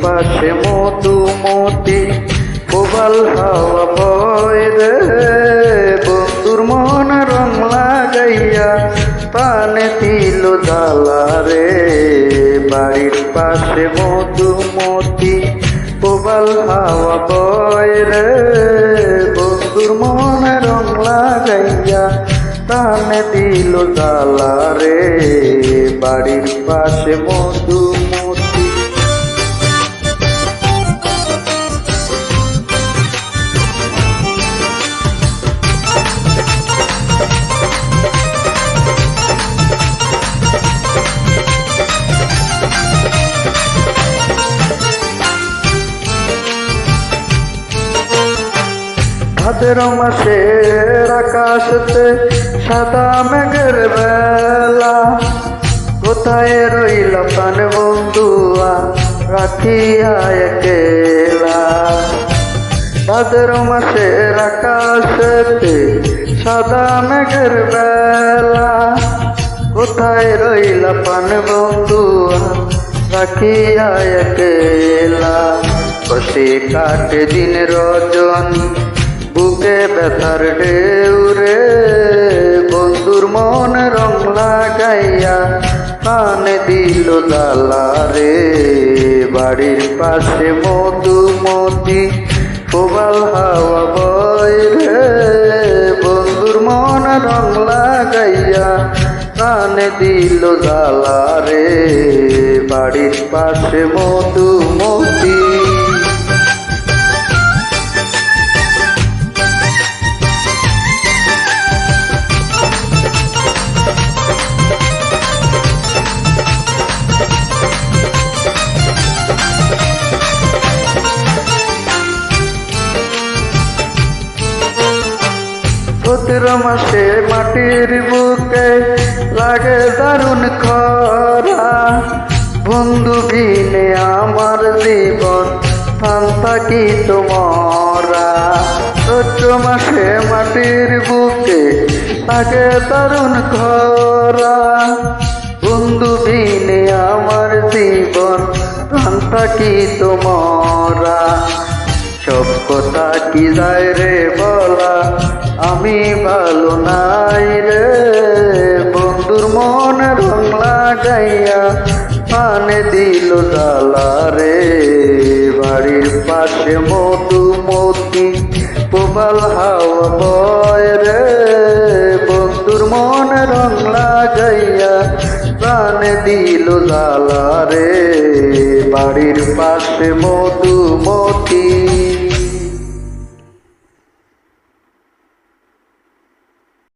পাশে মধুমতি প্রবাল হাওয়া বয় রে, বন্ধুর মন রং লাগাইয়া প্রাণে দিল জ্বালা রে। বাড়ির পাশে মধুমতি প্রবাল হাওয়া বয় রে, বন্ধুর মন রং লাগাইয়া প্রাণে দিল জ্বালা রে। বাড়ির পাশে মধুমতি। ভাদ্র মাসের আকাশতে সাদা মেঘের বেলা, কোথায় রইল প্রাণ বন্ধুয়া রাখিয়া একেলা। ভাদ্র মাসের আকাশতে সাদা মেঘের বেলা, কোথায় রইল প্রাণ বন্ধুয়া রাখিয়া একেলা। কষ্টে কাটে দিন রজনী বুকে ব্যথার ঢেউ রে, বন্ধুর মন রং লাগাইয়া প্রাণে দিল জ্বালা রে। বাড়ির পাশে মধুমতি প্রবাল হাওয়া বয় রে, বন্ধুর মন রং লাগাইয়া প্রাণে দিল জ্বালা রে। বাড়ির পাশে মধুমতি। চৈত্র মাসে মাটির বুকে লাগে দারুণ খরা, বন্ধু বিনে আমার জীবন প্রাণ থাকি তোমারা। চৈত্র মাসে মাটির বুকে লাগে দারুণ খরা, বন্ধু বিনে আমার জীবন প্রাণ থাকি তোমারা। সব কথা কি যায় রে বলা, আমি ভালো নাই রে, বন্ধুর মন রং লাগাইয়া প্রাণে দিল জ্বালা রে। বাড়ির পাশে মধুমতি প্রবাল হাওয়া বয় রে, বন্ধুর মন রং লাগাইয়া প্রাণে দিল জ্বালা রে। বাড়ির পাশে মধুমতি।